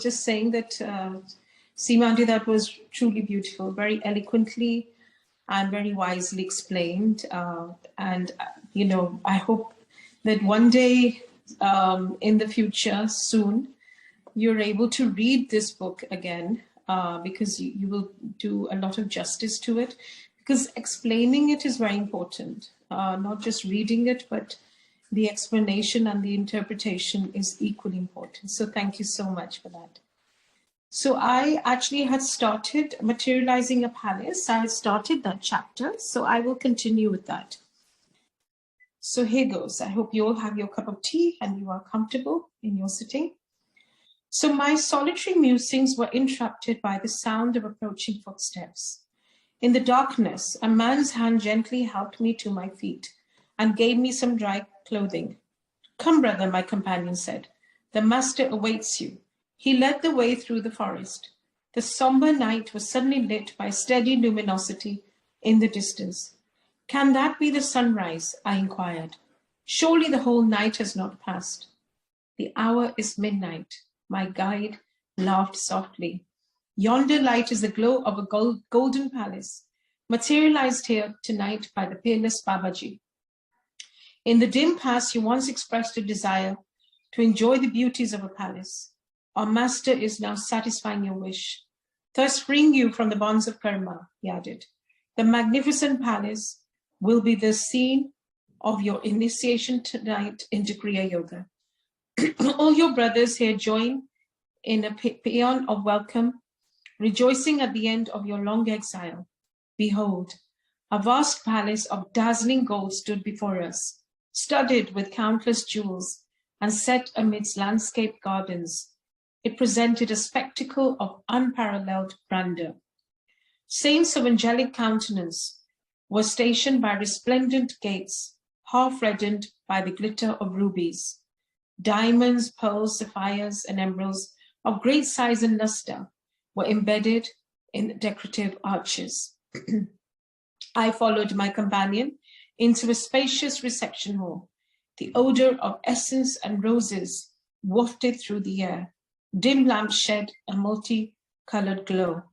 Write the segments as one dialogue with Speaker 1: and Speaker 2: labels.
Speaker 1: just saying that, Seema, that was truly beautiful, very eloquently and very wisely explained. I hope that one day in the future, soon, you're able to read this book again, because you will do a lot of justice to it, because explaining it is very important, not just reading it, but the explanation and the interpretation is equally important. So thank you so much for that. So I actually had started Materializing a Palace. I had started that chapter, so I will continue with that. So here goes. I hope you all have your cup of tea and you are comfortable in your sitting. So my solitary musings were interrupted by the sound of approaching footsteps. In the darkness, a man's hand gently helped me to my feet and gave me some dry clothing. "Come, brother," my companion said. "The master awaits you." He led the way through the forest. The somber night was suddenly lit by steady luminosity in the distance. "Can that be the sunrise?" I inquired. "Surely the whole night has not passed." "The hour is midnight," my guide laughed softly. "Yonder light is the glow of a golden palace, materialized here tonight by the peerless Babaji. In the dim past, you once expressed a desire to enjoy the beauties of a palace. Our master is now satisfying your wish, thus freeing you from the bonds of karma," he added. "The magnificent palace will be the scene of your initiation tonight into Kriya Yoga. All your brothers here join in a paean of welcome, rejoicing at the end of your long exile. Behold, a vast palace of dazzling gold stood before us, studded with countless jewels and set amidst landscape gardens. It presented a spectacle of unparalleled grandeur. Saints of angelic countenance were stationed by resplendent gates, half reddened by the glitter of rubies. Diamonds, pearls, sapphires, and emeralds of great size and luster were embedded in decorative arches. I followed my companion into a spacious reception hall. The odor of essence and roses wafted through the air. Dim lamps shed a multicolored glow.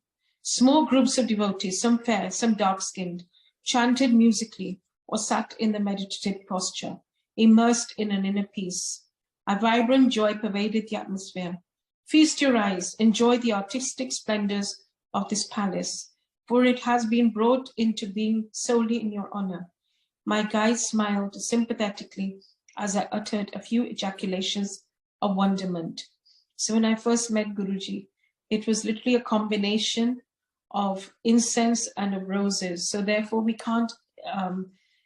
Speaker 1: Small groups of devotees, some fair, some dark-skinned, chanted musically or sat in the meditative posture, immersed in an inner peace. A vibrant joy pervaded the atmosphere. Feast your eyes, enjoy the artistic splendors of this palace, for it has been brought into being solely in your honor. My guide smiled sympathetically as I uttered a few ejaculations of wonderment. So when I first met Guruji, it was literally a combination of incense and of roses. So therefore we can't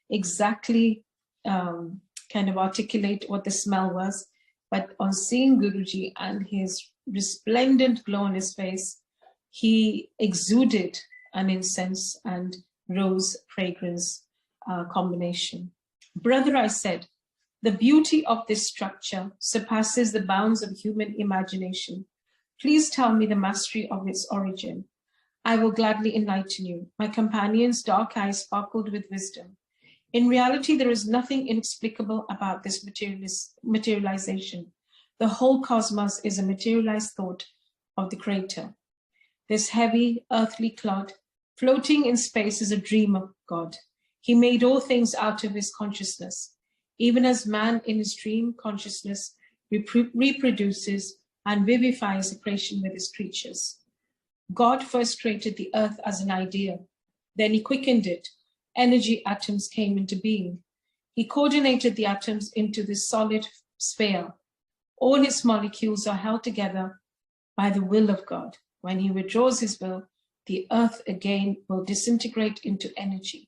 Speaker 1: exactly kind of articulate what the smell was. But on seeing Guruji and his resplendent glow on his face, he exuded an incense and rose fragrance combination. "Brother," I said, "the beauty of this structure surpasses the bounds of human imagination. Please tell me the mastery of its origin. I will gladly enlighten you." My companion's dark eyes sparkled with wisdom. "In reality, there is nothing inexplicable about this materialization. The whole cosmos is a materialized thought of the Creator. This heavy, earthly clod floating in space is a dream of God. He made all things out of his consciousness, even as man in his dream consciousness reproduces and vivifies a creation with his creatures. God first created the earth as an idea. Then he quickened it. Energy atoms came into being. He coordinated the atoms into this solid sphere. All its molecules are held together by the will of God. When he withdraws his will, the earth again will disintegrate into energy.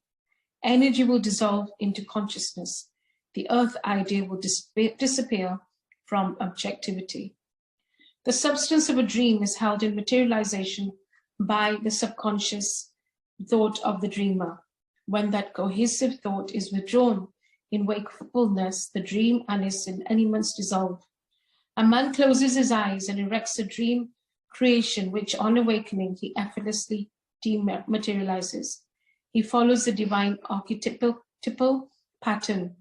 Speaker 1: Energy will dissolve into consciousness. The earth idea will disappear from objectivity. The substance of a dream is held in materialization by the subconscious thought of the dreamer. When that cohesive thought is withdrawn in wakefulness, the dream and its elements dissolve. A man closes his eyes and erects a dream creation, which on awakening he effortlessly dematerializes. He follows the divine archetypal pattern.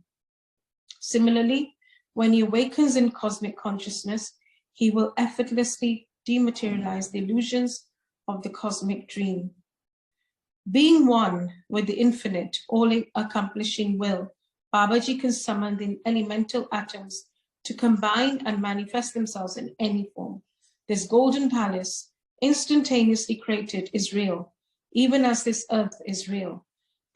Speaker 1: Similarly, when he awakens in cosmic consciousness, he will effortlessly dematerialize the illusions of the cosmic dream. Being one with the infinite, all-accomplishing will, Babaji can summon the elemental atoms to combine and manifest themselves in any form. This golden palace, instantaneously created, is real, even as this earth is real.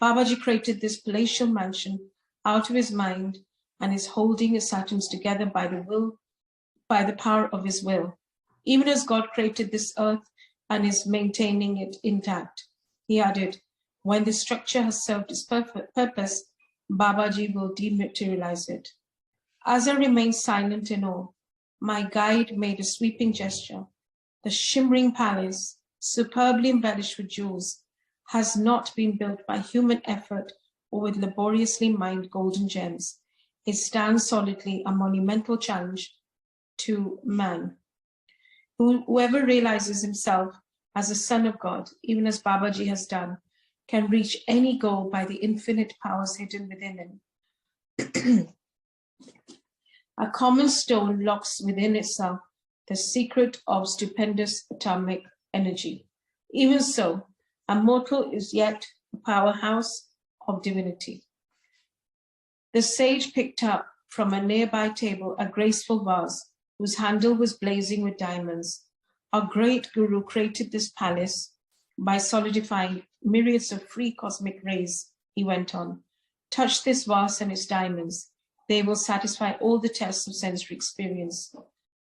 Speaker 1: Babaji created this palatial mansion out of his mind and is holding his atoms together by the power of his will. Even as God created this earth and is maintaining it intact. He added, when the structure has served its purpose, Babaji will dematerialize it. As I remained silent in awe, my guide made a sweeping gesture. The shimmering palace, superbly embellished with jewels, has not been built by human effort or with laboriously mined golden gems. It stands solidly a monumental challenge to man. Whoever realizes himself as a son of God, even as Babaji has done, can reach any goal by the infinite powers hidden within him. A common stone locks within itself the secret of stupendous atomic energy. Even so, a mortal is yet a powerhouse of divinity. The sage picked up from a nearby table a graceful vase whose handle was blazing with diamonds. Our great guru created this palace by solidifying myriads of free cosmic rays, he went on. Touch this vase and its diamonds. They will satisfy all the tests of sensory experience.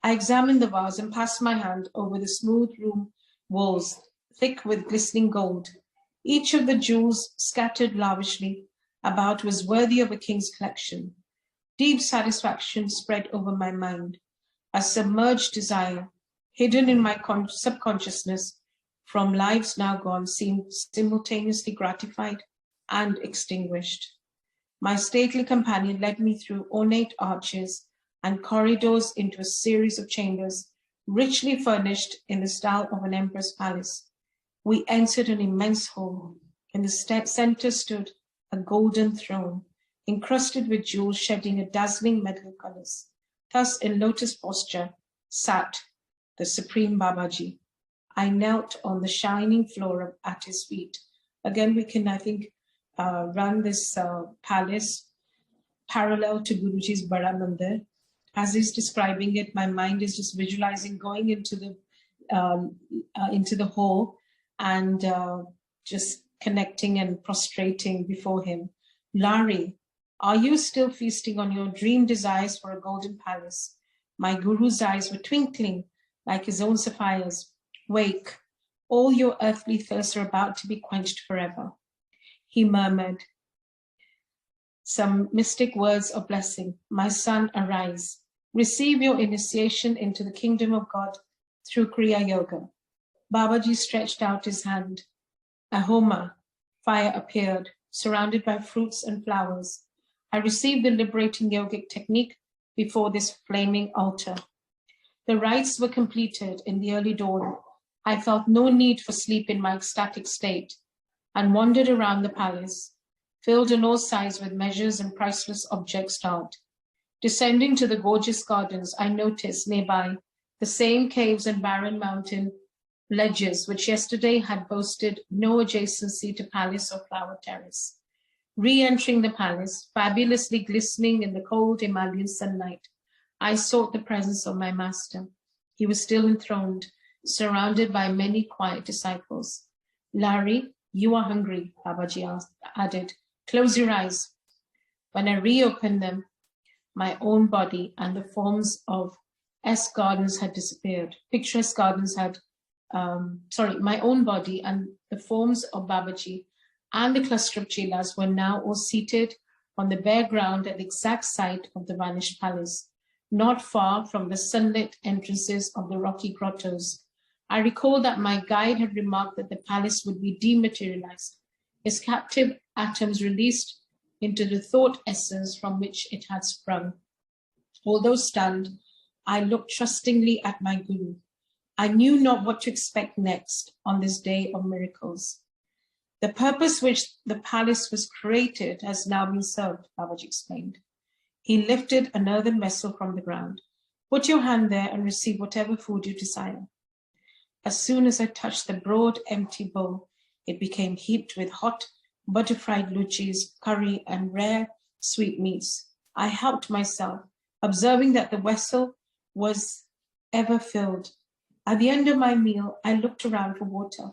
Speaker 1: I examined the vase and passed my hand over the smooth room walls, thick with glistening gold. Each of the jewels scattered lavishly about was worthy of a king's collection. Deep satisfaction spread over my mind. A submerged desire, hidden in my subconsciousness from lives now gone, seemed simultaneously gratified and extinguished. My stately companion led me through ornate arches and corridors into a series of chambers richly furnished in the style of an emperor's palace. We entered an immense hall. In the center stood a golden throne, encrusted with jewels shedding a dazzling medley of colors. Thus, in lotus posture, sat the Supreme Babaji. I knelt on the shining floor at his feet. Again, we can, I think, run this palace parallel to Guruji's Bada Mandir. As he's describing it, my mind is just visualizing going into the hall and just connecting and prostrating before him. Lari, are you still feasting on your dream desires for a golden palace? My guru's eyes were twinkling like his own sapphires. Wake, all your earthly thirsts are about to be quenched forever. He murmured some mystic words of blessing. My son, arise. Receive your initiation into the kingdom of God through Kriya Yoga. Babaji stretched out his hand. A homa, fire appeared, surrounded by fruits and flowers. I received the liberating yogic technique before this flaming altar. The rites were completed in the early dawn. I felt no need for sleep in my ecstatic state and wandered around the palace, filled on all sides with measures and priceless objects d'art. Descending to the gorgeous gardens, I noticed nearby the same caves and barren mountain ledges which yesterday had boasted no adjacency to palace or flower terrace. Re-entering the palace, fabulously glistening in the cold Himalayan sunlight, I sought the presence of my master. He was still enthroned, surrounded by many quiet disciples. Lari, you are hungry, Babaji added. Close your eyes. When I reopened them, my own body and the forms of gardens had disappeared. Picturesque gardens had, my own body and the forms of Babaji and the cluster of chelas were now all seated on the bare ground at the exact site of the vanished palace, not far from the sunlit entrances of the rocky grottos. I recall that my guide had remarked that the palace would be dematerialized, its captive atoms released into the thought essence from which it had sprung. Although stunned, I looked trustingly at my guru. I knew not what to expect next on this day of miracles. The purpose which the palace was created has now been served, Babaji explained. He lifted an earthen vessel from the ground. Put your hand there and receive whatever food you desire. As soon as I touched the broad, empty bowl, it became heaped with hot, butter-fried luchis, curry, and rare sweetmeats. I helped myself, observing that the vessel was ever filled. At the end of my meal, I looked around for water.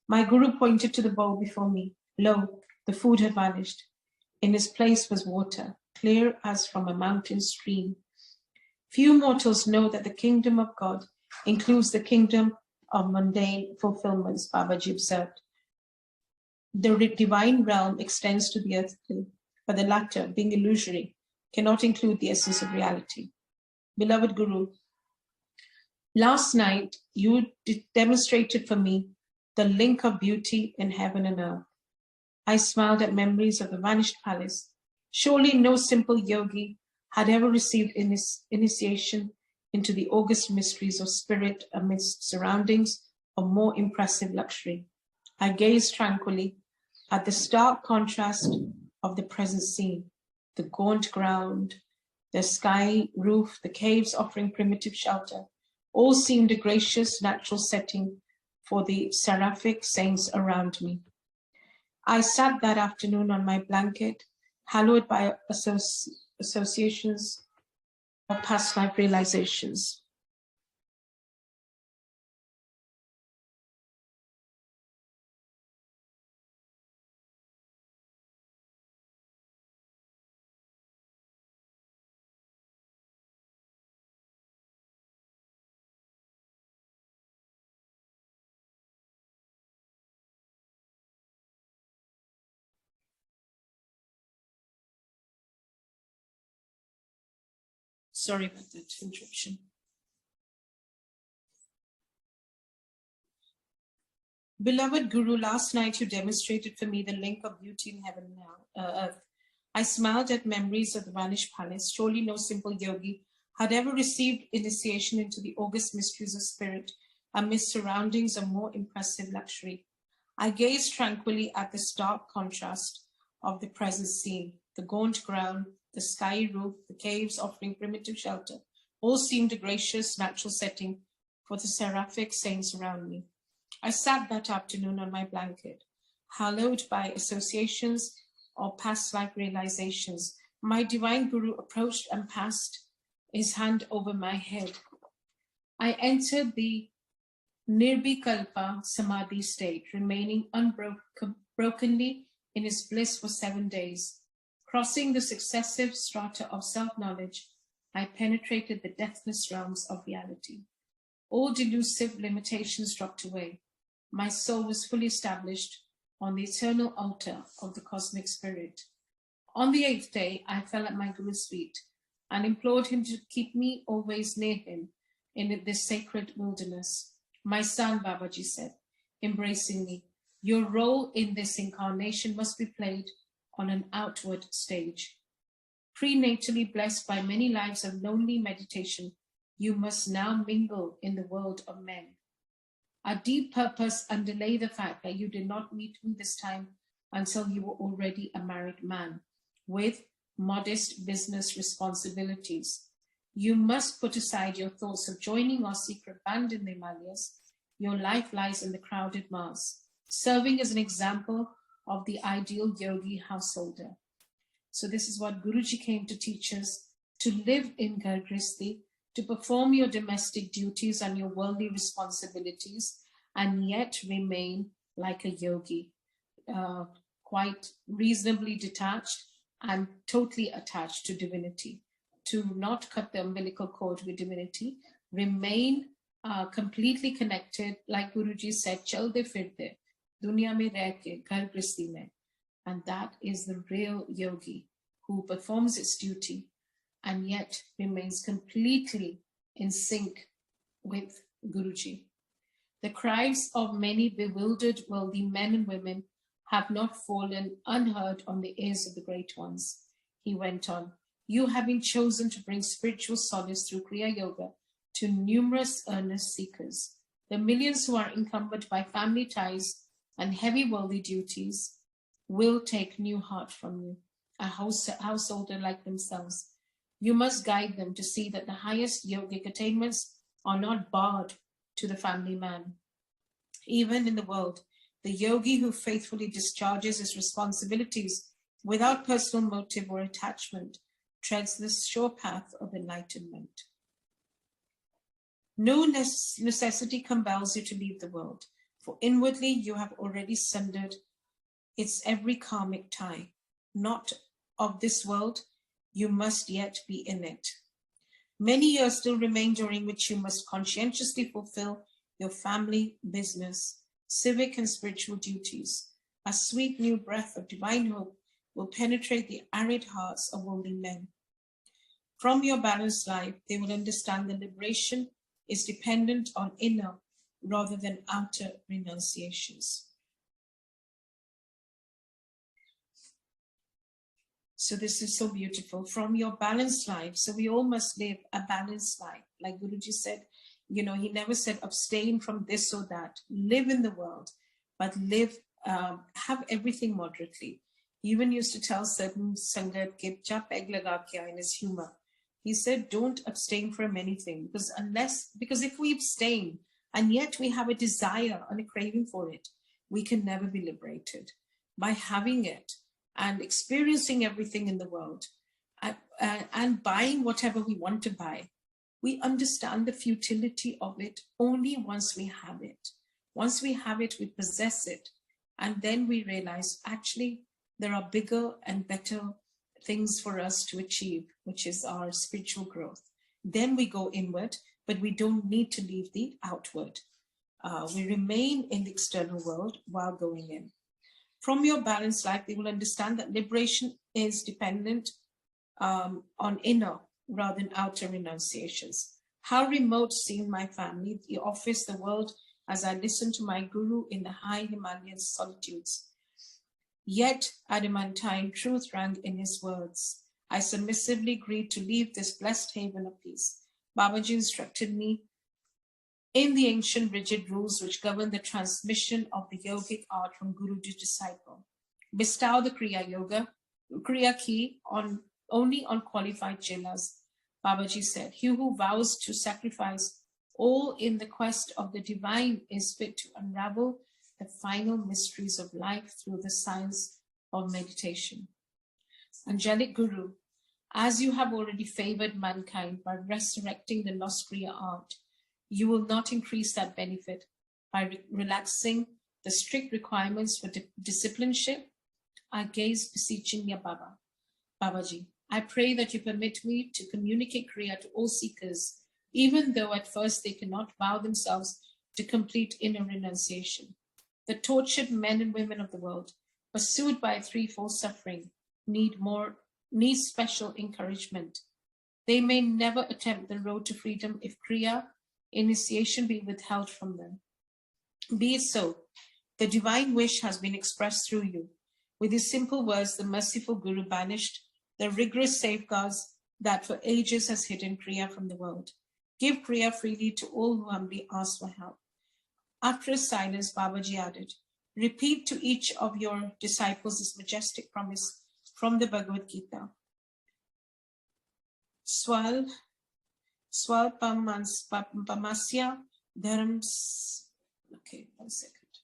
Speaker 1: My guru pointed to the bowl before me. Lo, the food had vanished. In its place was water, clear as from a mountain stream. Few mortals know that the kingdom of God includes the kingdom of mundane fulfillments, Babaji observed. The divine realm extends to the earthly, but the latter, being illusory, cannot include the essence of reality. Beloved Guru, last night you demonstrated for me the link of beauty in heaven and earth. I smiled at memories of the vanished palace. Surely no simple yogi had ever received initiation into the august mysteries of spirit amidst surroundings of more impressive luxury. I gazed tranquilly at the stark contrast of the present scene, the gaunt ground, the sky roof, the caves offering primitive shelter, all seemed a gracious natural setting for the seraphic saints around me. I sat that afternoon on my blanket, hallowed by associations of past life realizations. Sorry about that interruption. Beloved Guru, last night you demonstrated for me the link of beauty in heaven and earth. I smiled at memories of the vanished palace. Surely no simple yogi had ever received initiation into the august mysteries of spirit amidst surroundings of more impressive luxury. I gazed tranquilly at the stark contrast of the present scene, the gaunt ground, the sky roof, the caves offering primitive shelter, all seemed a gracious natural setting for the seraphic saints around me. I sat that afternoon on my blanket, hallowed by associations or past life realizations. My divine guru approached and passed his hand over my head. I entered the Nirvikalpa Samadhi state, remaining unbrokenly in his bliss for 7 days. Crossing the successive strata of self-knowledge, I penetrated the deathless realms of reality. All delusive limitations dropped away. My soul was fully established on the eternal altar of the cosmic spirit. On the 8th day, I fell at my Guru's feet and implored him to keep me always near him in this sacred wilderness. My son, Babaji said, embracing me, your role in this incarnation must be played on an outward stage. Prenatally blessed by many lives of lonely meditation, you must now mingle in the world of men. A deep purpose underlay the fact that you did not meet me this time until you were already a married man with modest business responsibilities. You must put aside your thoughts of joining our secret band in the Himalayas. Your life lies in the crowded mass, serving as an example of the ideal yogi householder. So this is what Guruji came to teach us, to live in Gargrihasthi, to perform your domestic duties and your worldly responsibilities, and yet remain like a yogi, quite reasonably detached and totally attached to divinity, to not cut the umbilical cord with divinity, remain completely connected, like Guruji said, chalde firte, dunya mein reh ke, ghar grihasthi mein. And that is the real yogi who performs its duty and yet remains completely in sync with Guruji. The cries of many bewildered worldly men and women have not fallen unheard on the ears of the great ones. He went on, you having chosen to bring spiritual solace through Kriya Yoga to numerous earnest seekers, the millions who are encumbered by family ties and heavy worldly duties will take new heart from you, a householder like themselves. You must guide them to see that the highest yogic attainments are not barred to the family man. Even in the world, the yogi who faithfully discharges his responsibilities without personal motive or attachment treads the sure path of enlightenment. No necessity compels you to leave the world, for inwardly you have already sundered its every karmic tie. Not of this world, you must yet be in it. Many years still remain during which you must conscientiously fulfill your family, business, civic and spiritual duties. A sweet new breath of divine hope will penetrate the arid hearts of worldly men. From your balanced life, they will understand that liberation is dependent on inner rather than outer renunciations. So this is so beautiful. From your balanced life, so we all must live a balanced life. Like Guruji said, he never said abstain from this or that. Live in the world, but live, have everything moderately. He even used to tell certain Sangat, "Cha peg laga kya," in his humor. He said, don't abstain from anything, because if we abstain and yet we have a desire and a craving for it, we can never be liberated. By having it and experiencing everything in the world and buying whatever we want to buy, we understand the futility of it only once we have it. Once we have it, we possess it. And then we realize, actually, there are bigger and better things for us to achieve, which is our spiritual growth. Then we go inward, but we don't need to leave the outward. We remain in the external world while going in. From your balanced life, they will understand that liberation is dependent on inner rather than outer renunciations. How remote seemed my family, the office, the world, as I listened to my guru in the high Himalayan solitudes. Yet adamantine truth rang in his words. I submissively agreed to leave this blessed haven of peace. Babaji instructed me in the ancient rigid rules which govern the transmission of the yogic art from guru to disciple. Bestow the Kriya key only on qualified chelas. Babaji said, he who vows to sacrifice all in the quest of the divine is fit to unravel the final mysteries of life through the science of meditation. Angelic Guru, as you have already favored mankind by resurrecting the lost Kriya art, you will not increase that benefit by relaxing the strict requirements for discipleship. I gaze beseechingly at Babaji. I pray that you permit me to communicate Kriya to all seekers, even though at first they cannot vow themselves to complete inner renunciation. The tortured men and women of the world, pursued by a threefold suffering, need special encouragement. They may never attempt the road to freedom if Kriya initiation be withheld from them. Be it so. The divine wish has been expressed through you. With these simple words, the merciful Guru banished the rigorous safeguards that for ages has hidden Kriya from the world. Give Kriya freely to all who humbly ask for help. After a silence, Babaji added, repeat to each of your disciples this majestic promise from the Bhagavad Gita. Swalpamasya dharams. Okay, 1 second.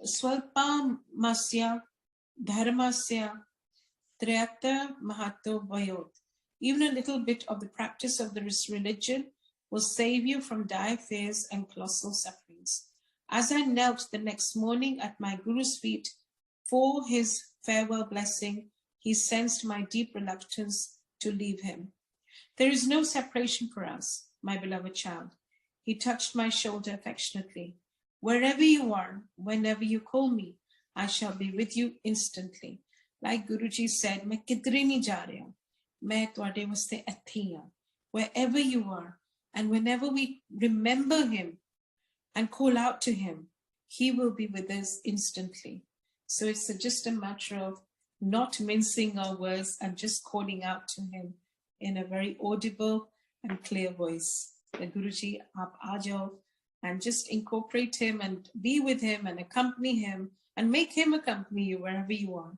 Speaker 1: Swalpamasya dharmasya triyata mahato vayot. Even a little bit of the practice of this religion will save you from dire fears and colossal sufferings. As I knelt the next morning at my Guru's feet for his farewell blessing, he sensed my deep reluctance to leave him. There is no separation for us, my beloved child. He touched my shoulder affectionately. Wherever you are, whenever you call me, I shall be with you instantly. Like Guruji said, "Main kidre nahi ja raha, main tuhade vaste ithe hi haan." Wherever you are, and whenever we remember him and call out to him, he will be with us instantly. So it's just a matter of not mincing our words and just calling out to him in a very audible and clear voice. The Guruji, aap aa jao, and just incorporate him and be with him and accompany him and make him accompany you wherever you are.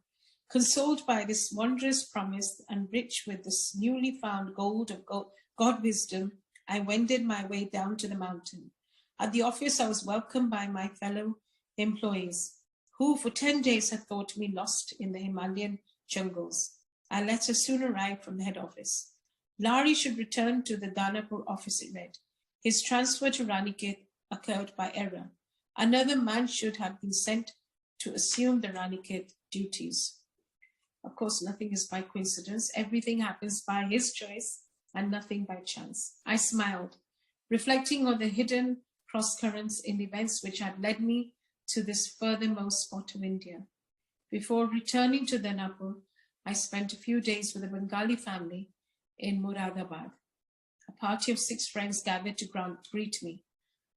Speaker 1: Consoled by this wondrous promise and rich with this newly found gold of God wisdom, I wended my way down to the mountain. At the office, I was welcomed by my fellow employees, who for 10 days had thought me lost in the Himalayan jungles. A letter soon arrived from the head office. Larry should return to the Danapur office, it read. His transfer to Ranikhet occurred by error. Another man should have been sent to assume the Ranikhet duties. Of course, nothing is by coincidence. Everything happens by his choice and nothing by chance. I smiled, reflecting on the hidden cross-currents in events which had led me to this furthermost spot of India. Before returning to Danapur, I spent a few days with a Bengali family in Muradabad. A party of 6 friends gathered to greet me.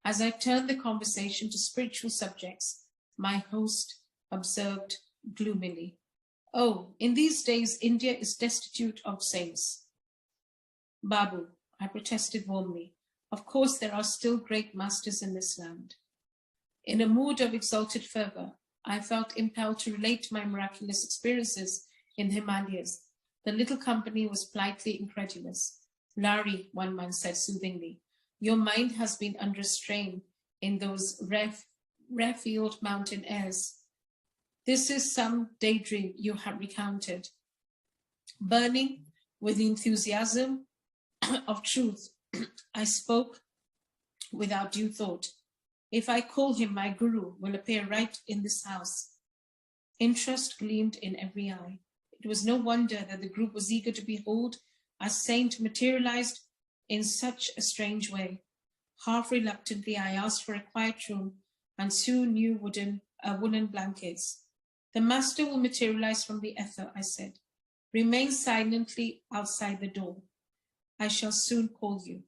Speaker 1: As I turned the conversation to spiritual subjects, my host observed gloomily, "Oh, in these days, India is destitute of saints." "Babu," I protested warmly, "of course there are still great masters in this land." In a mood of exalted fervor, I felt impelled to relate my miraculous experiences in the Himalayas. The little company was politely incredulous. "Larry," one man said soothingly, "your mind has been under strain in those rarefied mountain airs. This is some daydream you have recounted." Burning with the enthusiasm of truth, I spoke without due thought. "If I call him, my guru will appear right in this house." Interest gleamed in every eye. It was no wonder that the group was eager to behold a saint materialized in such a strange way. Half reluctantly, I asked for a quiet room and 2 new woolen blankets. "The master will materialize from the ether," I said. "Remain silently outside the door. I shall soon call you."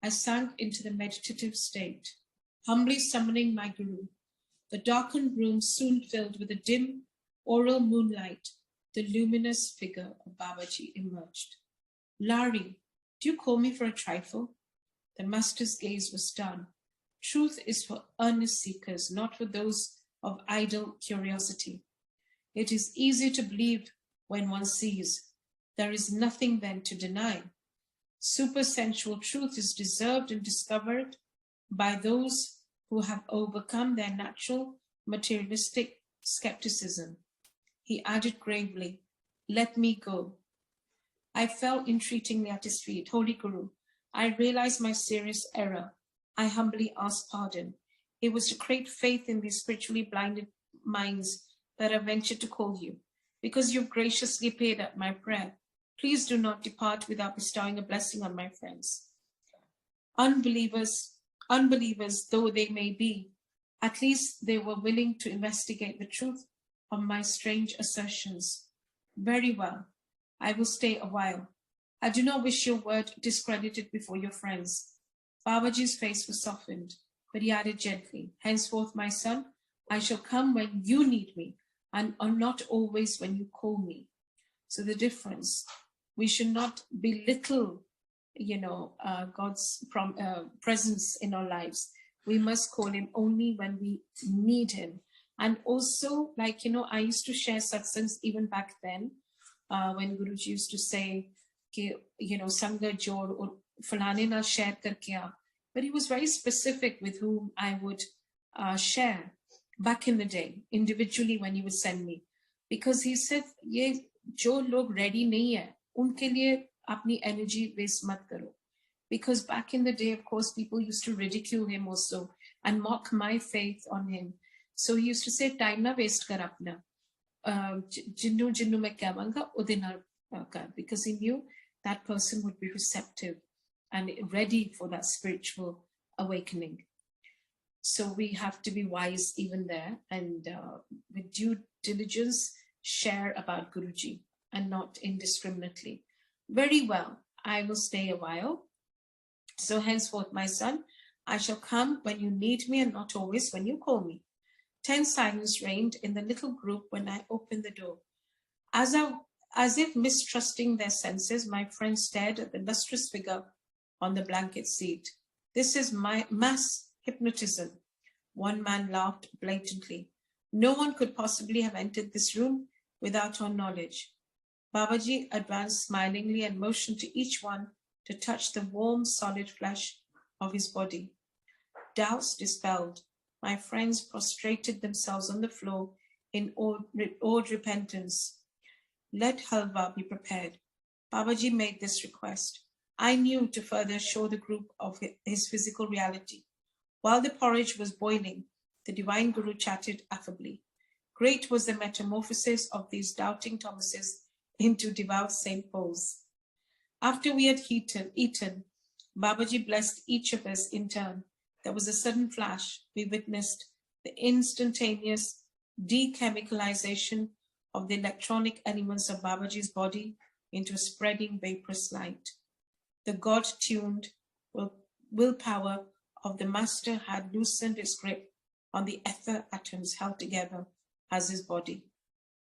Speaker 1: I sank into the meditative state, humbly summoning my guru. The darkened room soon filled with a dim, aural moonlight. The luminous figure of Babaji emerged. "Larry, do you call me for a trifle?" The master's gaze was stern. "Truth is for earnest seekers, not for those of idle curiosity. It is easy to believe when one sees. There is nothing then to deny. Supersensual truth is deserved and discovered by those who have overcome their natural materialistic skepticism." He added gravely, "Let me go." I fell entreatingly at his feet. "Holy Guru, I realize my serious error. I humbly ask pardon. It was to create faith in these spiritually blinded minds that I ventured to call you. Because you've graciously paid up my prayer, please do not depart without bestowing a blessing on my friends. Unbelievers though they may be, at least they were willing to investigate the truth of my strange assertions. Very well, I will stay a while. I do not wish your word discredited before your friends." Babaji's face was softened, but he added gently, "Henceforth, my son, I shall come when you need me, and not always when you call me." So the difference, we should not belittle, God's presence in our lives. We must call him only when we need him. And also, I used to share satsangs even back then, when Guruji used to say, Sanga jod or falane na share karke aa. But he was very specific with whom I would share back in the day, individually when he would send me. Because he said, "Ye jo log ready nahi hai, unke liye apni energy waste mat karo." Because back in the day, of course, people used to ridicule him also and mock my faith on him. So he used to say, "Time na waste kar apna. Jinnu mein kavanga ude na kar." Because he knew that person would be receptive and ready for that spiritual awakening. So we have to be wise even there, and with due diligence, share about Guruji and not indiscriminately. "Very well, I will stay a while. So henceforth, my son, I shall come when you need me and not always when you call me." Tense silence reigned in the little group when I opened the door. As if mistrusting their senses, my friends stared at the lustrous figure on the blanket seat. "This is my mass hypnotism." One man laughed blatantly. "No one could possibly have entered this room without our knowledge." Babaji advanced smilingly and motioned to each one to touch the warm, solid flesh of his body. Doubts dispelled, my friends prostrated themselves on the floor in awed repentance. Let halwa be prepared. Babaji made this request. I knew to further assure the group of his physical reality. While the porridge was boiling, the divine Guru chatted affably. Great was the metamorphosis of these doubting Thomases into devout St. Pauls. After we had eaten, Babaji blessed each of us in turn. There was a sudden flash. We witnessed the instantaneous dechemicalization of the electronic elements of Babaji's body into a spreading vaporous light. The God-tuned willpower of the master had loosened its grip on the ether atoms held together as his body.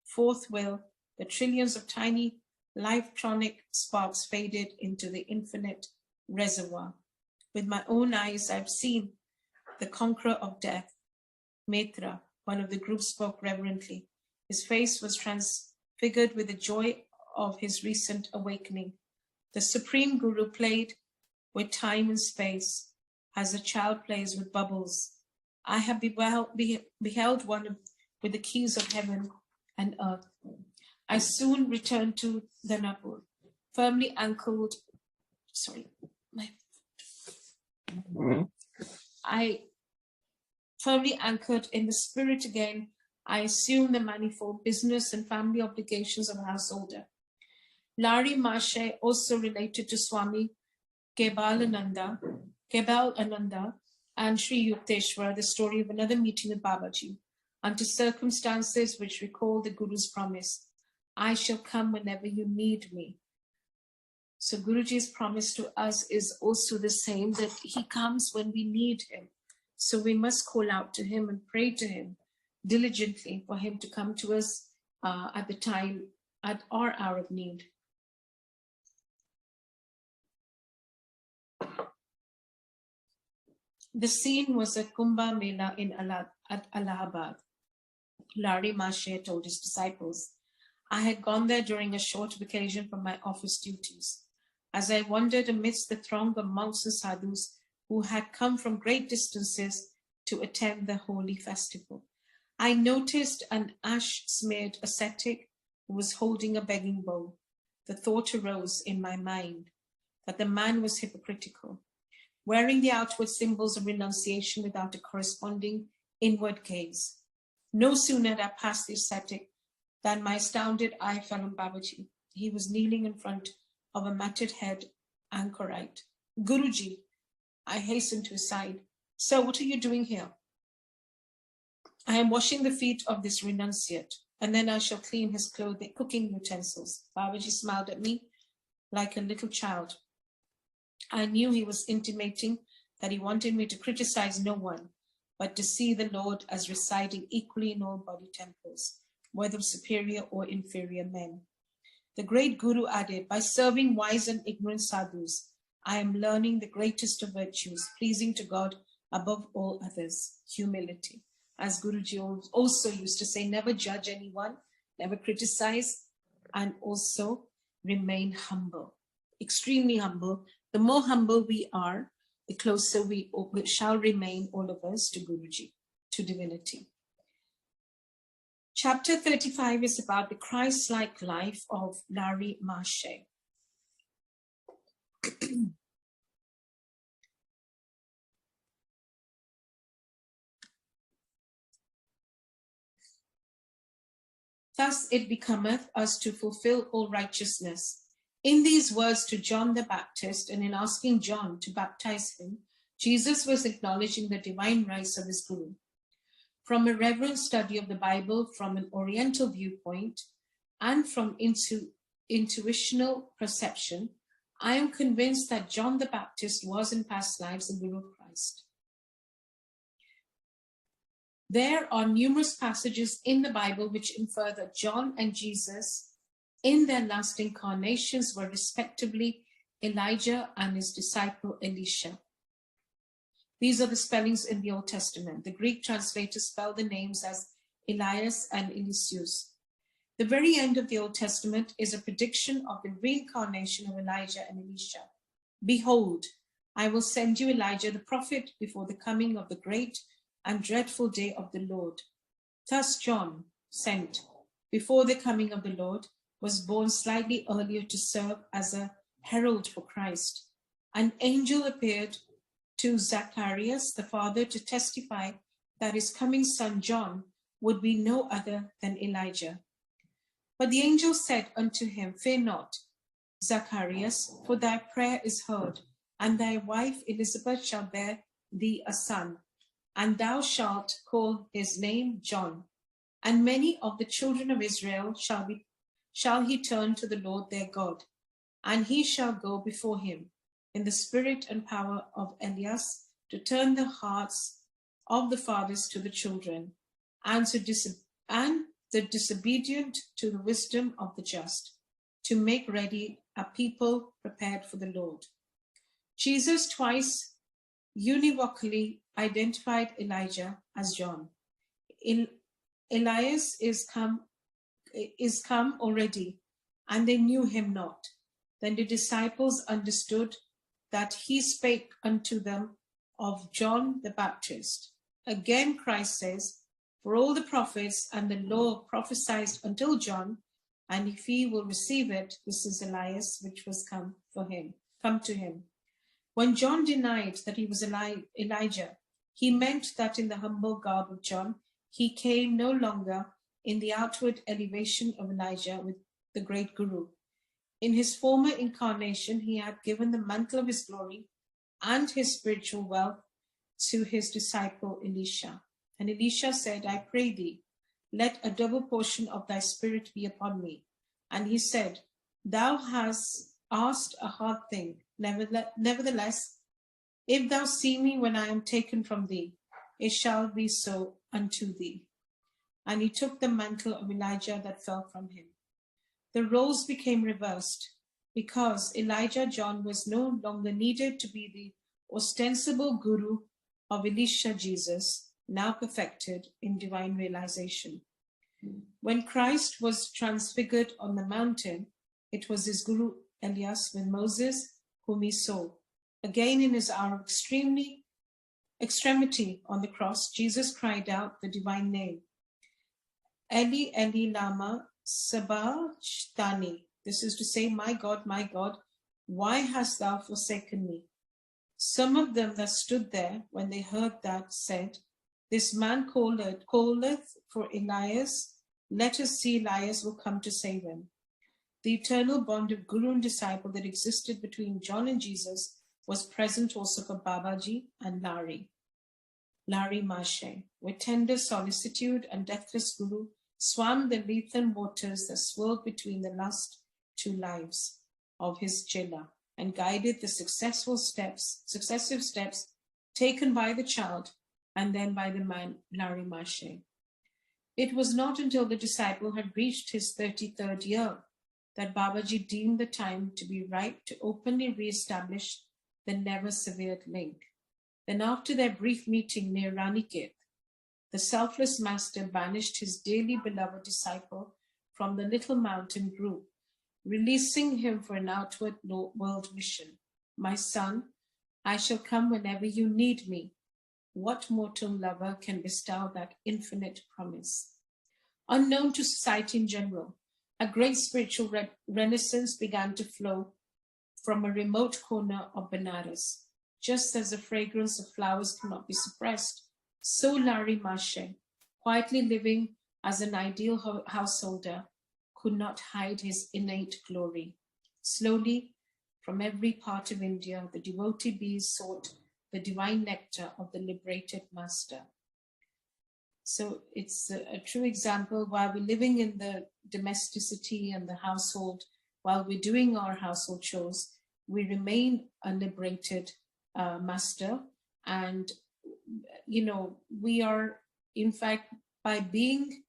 Speaker 1: Forthwith, the trillions of tiny life-tronic sparks faded into the infinite reservoir. With my own eyes, I've seen the conqueror of death. Maitra, one of the group, spoke reverently. His face was transfigured with the joy of his recent awakening. The Supreme Guru played with time and space as a child plays with bubbles. I have beheld one with the keys of heaven and earth. I soon returned to the Napur, firmly anchored. I firmly anchored in the spirit again. I assumed the manifold business and family obligations of a householder. Lari Mashe also related to Swami Kebal Ananda and Sri Yukteswar the story of another meeting with Babaji, under circumstances which recall the Guru's promise, I shall come whenever you need me. So Guruji's promise to us is also the same, that he comes when we need him. So we must call out to him and pray to him diligently for him to come to us at our hour of need. The scene was at Kumbh Mela at Allahabad. Lari Mashe told his disciples, I had gone there during a short vacation from my office duties. As I wandered amidst the throng of monks and sadhus who had come from great distances to attend the holy festival, I noticed an ash-smeared ascetic who was holding a begging bowl. The thought arose in my mind that the man was hypocritical, wearing the outward symbols of renunciation without a corresponding inward gaze. No sooner had I passed the ascetic than my astounded eye fell on Babaji. He was kneeling in front of a matted head anchorite. Guruji, I hastened to his side. Sir, what are you doing here? I am washing the feet of this renunciate, and then I shall clean his clothing, cooking utensils. Babaji smiled at me like a little child. I knew he was intimating that he wanted me to criticize no one, but to see the Lord as residing equally in all body temples, whether superior or inferior men. The great Guru added, by serving wise and ignorant sadhus, I am learning the greatest of virtues, pleasing to God above all others, humility. As Guruji also used to say, never judge anyone, never criticize, and also remain humble, extremely humble. The more humble we are, the closer we shall remain, all of us, to Guruji, to divinity. Chapter 35 is about the Christ-like life of Lari Mashe. Thus it becometh us to fulfill all righteousness. In these words to John the Baptist, and in asking John to baptize him, Jesus was acknowledging the divine rights of his Guru. From a reverent study of the Bible from an Oriental viewpoint and from intuitional perception, I am convinced that John the Baptist was in past lives a Guru of Christ. There are numerous passages in the Bible which infer that John and Jesus in their last incarnations were respectively Elijah and his disciple Elisha. These are the spellings in the Old Testament. The Greek translators spell the names as Elias and Eliseus. The very end of the Old Testament is a prediction of the reincarnation of Elijah and Elisha. Behold, I will send you Elijah the prophet before the coming of the great and dreadful day of the Lord. Thus John, sent before the coming of the Lord, was born slightly earlier to serve as a herald for Christ. An angel appeared to Zacharias, the father, to testify that his coming son John would be no other than Elijah. But the angel said unto him, Fear not, Zacharias, for thy prayer is heard, and thy wife Elizabeth shall bear thee a son, and thou shalt call his name John. And many of the children of Israel shall he turn to the Lord their God, and he shall go before him in the spirit and power of Elias, to turn the hearts of the fathers to the children, and the disobedient to the wisdom of the just, to make ready a people prepared for the Lord. Jesus twice univocally identified Elijah as John. Elias is come already, and they knew him not. Then the disciples understood that he spake unto them of John the Baptist. Again Christ says, For all the prophets and the law prophesied until John, and if he will receive it, this is Elias, which was come to him. When John denied that he was Elijah, he meant that in the humble garb of John, he came no longer in the outward elevation of Elijah with the great Guru. In his former incarnation, he had given the mantle of his glory and his spiritual wealth to his disciple Elisha. And Elisha said, I pray thee, let a double portion of thy spirit be upon me. And he said, Thou hast asked a hard thing. Nevertheless, if thou see me when I am taken from thee, it shall be so unto thee. And he took the mantle of Elijah that fell from him. The roles became reversed because Elijah John was no longer needed to be the ostensible guru of Elisha Jesus, now perfected in divine realization. When Christ was transfigured on the mountain, it was his guru Elias with Moses whom he saw. Again, in his hour of extremity on the cross, Jesus cried out the divine name, Eli, Eli, lama sabachthani. This is to say, my God, why hast thou forsaken me? Some of them that stood there, when they heard that, said, This man calleth for Elias. Let us see Elias will come to save him. The eternal bond of guru and disciple that existed between John and Jesus was present also for Babaji and Lari Mashe. With tender solicitude and deathless guru swam the Lethan waters that swirled between the last two lives of his chela and guided the successive steps taken by the child and then by the man Lari Mashe. It was not until the disciple had reached his 33rd year that Babaji deemed the time to be ripe to openly re-establish the never-severed link. Then after their brief meeting near Ranikhet, the selfless master banished his dearly beloved disciple from the little mountain group, releasing him for an outward world mission. My son, I shall come whenever you need me. What mortal lover can bestow that infinite promise? Unknown to society in general, a great spiritual renaissance began to flow from a remote corner of Benares. Just as the fragrance of flowers cannot be suppressed, so Lari Mashe, quietly living as an ideal householder, could not hide his innate glory. Slowly, from every part of India, the devotee bees sought the divine nectar of the liberated master. So it's a true example. While we're living in the domesticity and the household, while we're doing our household chores, we remain a liberated master. And, we are, in fact, by being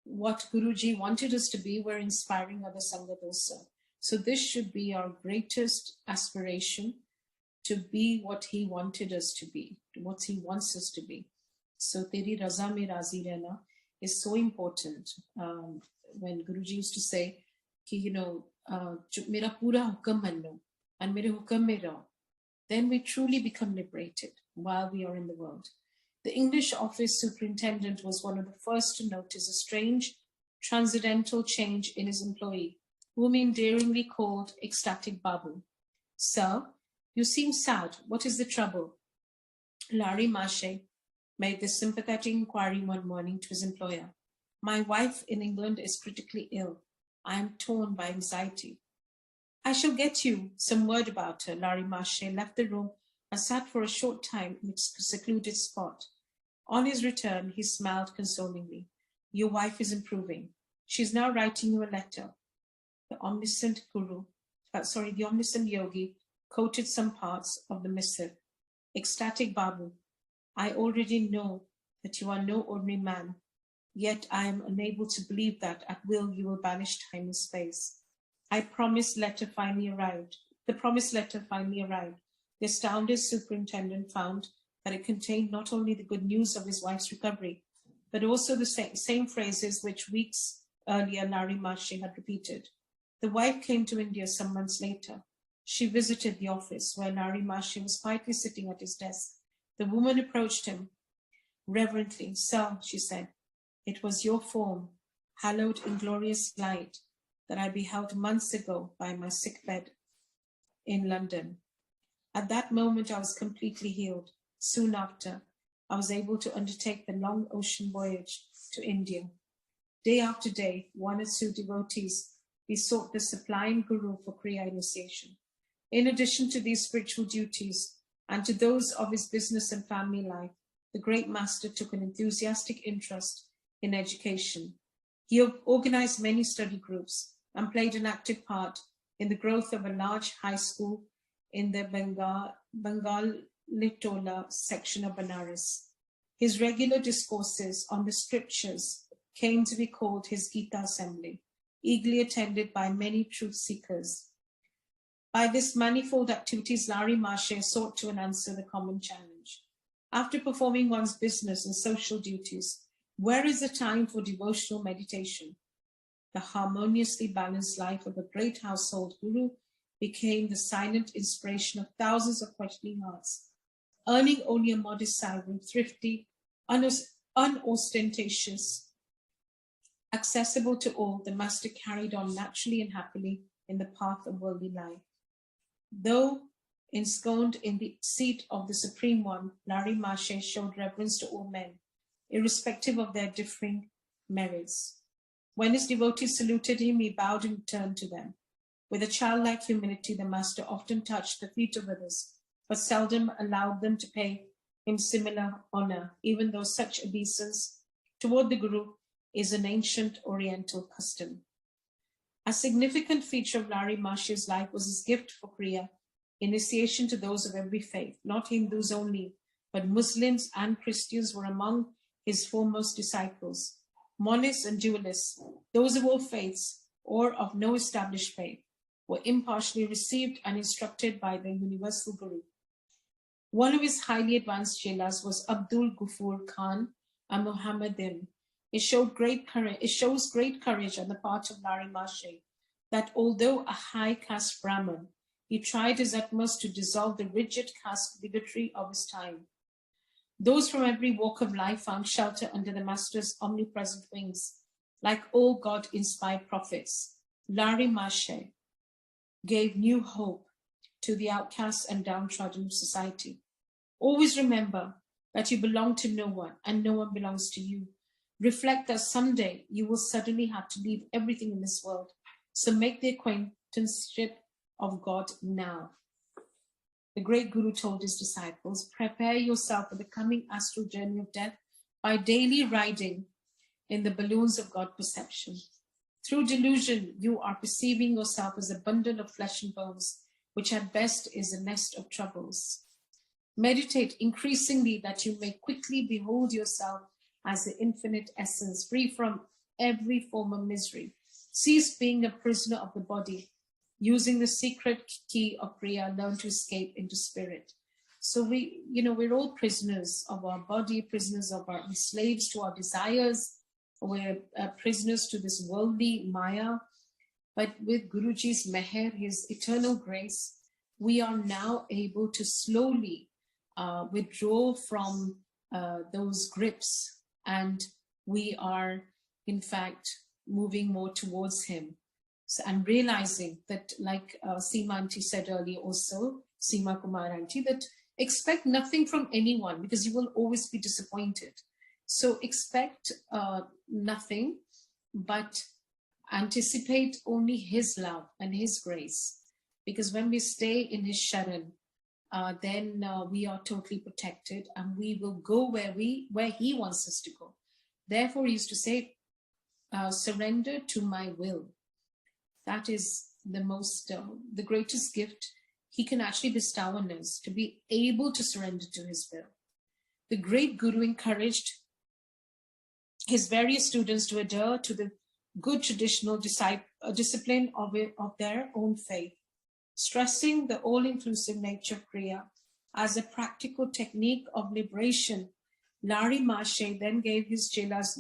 Speaker 1: what Guruji wanted us to be, we're inspiring other Sangat also. So this should be our greatest aspiration, to be what he wanted us to be, what he wants us to be. So Teri Raza Mein Razi Rehna is so important. When Guruji used to say, ki, Mera pura hukam manno and mere hukam mein raho. then we truly become liberated while we are in the world. The English office superintendent was one of the first to notice a strange, transcendental change in his employee, whom he endearingly called Ecstatic Babu. Sir, you seem sad. What is the trouble? Larry Marche made this sympathetic inquiry one morning to his employer. My wife in England is critically ill. I am torn by anxiety. I shall get you some word about her. Larry Marche left the room and sat for a short time in a secluded spot. On his return, he smiled consolingly. Your wife is improving. She is now writing you a letter. The omniscient Yogi quoted some parts of the missive. Ecstatic Babu, I already know that you are no ordinary man, yet I am unable to believe that at will you will banish time and space. The promised letter finally arrived. The astounded superintendent found that it contained not only the good news of his wife's recovery, but also the same phrases which weeks earlier Larry Marche had repeated. The wife came to India some months later. She visited the office where Larry Marche was quietly sitting at his desk. The woman approached him reverently. Sir, she said, it was your form, hallowed in glorious light, that I beheld months ago by my sick bed in London. At that moment, I was completely healed. Soon after, I was able to undertake the long ocean voyage to India. Day after day, one or two devotees besought the sublime Guru for Kriya initiation. In addition to these spiritual duties and to those of his business and family life, the great master took an enthusiastic interest in education. He organized many study groups and played an active part in the growth of a large high school in the Bengal-Litola section of Benares. His regular discourses on the scriptures came to be called his Gita Assembly, eagerly attended by many truth seekers. By this manifold activities, Larry Marche sought to answer the common challenge. After performing one's business and social duties, where is the time for devotional meditation? The harmoniously balanced life of a great household guru became the silent inspiration of thousands of questioning hearts. Earning only a modest salary, thrifty, unostentatious, accessible to all, the master carried on naturally and happily in the path of worldly life. Though ensconced in the seat of the Supreme One, Larry Marche showed reverence to all men, irrespective of their differing merits. When his devotees saluted him, he bowed and turned to them. With a childlike humility, the master often touched the feet of others, but seldom allowed them to pay him similar honor, even though such obeisance toward the Guru is an ancient Oriental custom. A significant feature of Larry Marche's life was his gift for Kriya, initiation to those of every faith, not Hindus only, but Muslims and Christians were among his foremost disciples. Monists and dualists, those of all faiths or of no established faith, were impartially received and instructed by the universal Guru. One of his highly advanced chelas was Abdul Ghaffur Khan, a Mohammedan. It shows great courage on the part of Larry Marche that although a high caste Brahmin, he tried his utmost to dissolve the rigid caste bigotry of his time. Those from every walk of life found shelter under the master's omnipresent wings. Like all God-inspired prophets, Larry Marche gave new hope to the outcasts and downtrodden of society. Always remember that you belong to no one and no one belongs to you. Reflect that someday you will suddenly have to leave everything in this world. So make the acquaintanceship of God now. The great Guru told his disciples, prepare yourself for the coming astral journey of death by daily riding in the balloons of God perception. Through delusion, you are perceiving yourself as a bundle of flesh and bones, which at best is a nest of troubles. Meditate increasingly that you may quickly behold yourself as the infinite essence, free from every form of misery. Cease being a prisoner of the body. Using the secret key of Kriya, learn to escape into spirit. So we're all prisoners of our body, prisoners of our slaves to our desires. We're prisoners to this worldly Maya. But with Guruji's meher, his eternal grace, we are now able to slowly withdraw from those grips, and we are in fact moving more towards him. So, and realizing that, like Seema auntie said earlier also, Seema Kumar auntie, that expect nothing from anyone because you will always be disappointed. So expect nothing, but anticipate only his love and his grace. Because when we stay in his sharan, then we are totally protected, and we will go where he wants us to go. Therefore, he used to say, surrender to my will. That is the greatest gift he can actually bestow on us, to be able to surrender to his will. The great Guru encouraged his various students to adhere to the good traditional discipline of their own faith, stressing the all-inclusive nature of Kriya as a practical technique of liberation. Lari Mashe then gave his chelas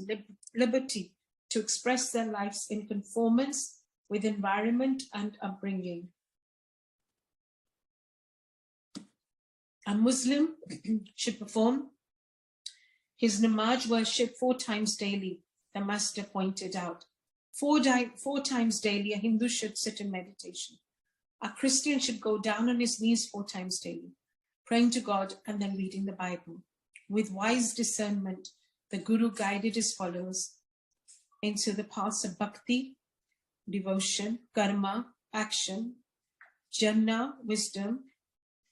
Speaker 1: liberty to express their lives in conformance with environment and upbringing. A Muslim should perform his namaz worship 4 times daily, the master pointed out. 4 times daily, a Hindu should sit in meditation. A Christian should go down on his knees 4 times daily, praying to God and then reading the Bible. With wise discernment, the Guru guided his followers into the paths of bhakti, devotion, karma, action, jnana, wisdom,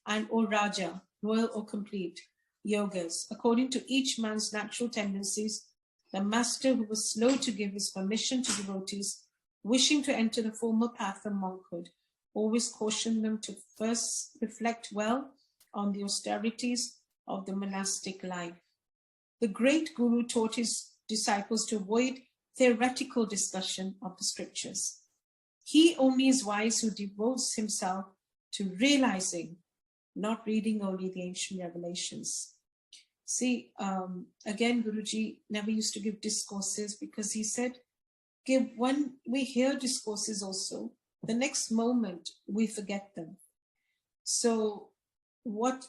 Speaker 1: and or raja, royal or complete, yogas. According to each man's natural tendencies, the master, who was slow to give his permission to devotees wishing to enter the formal path of monkhood, always cautioned them to first reflect well on the austerities of the monastic life. The great Guru taught his disciples to avoid theoretical discussion of the scriptures. He only is wise who devotes himself to realizing, not reading only the ancient revelations. See, again, Guruji never used to give discourses, because he said, when we hear discourses also, the next moment we forget them. So what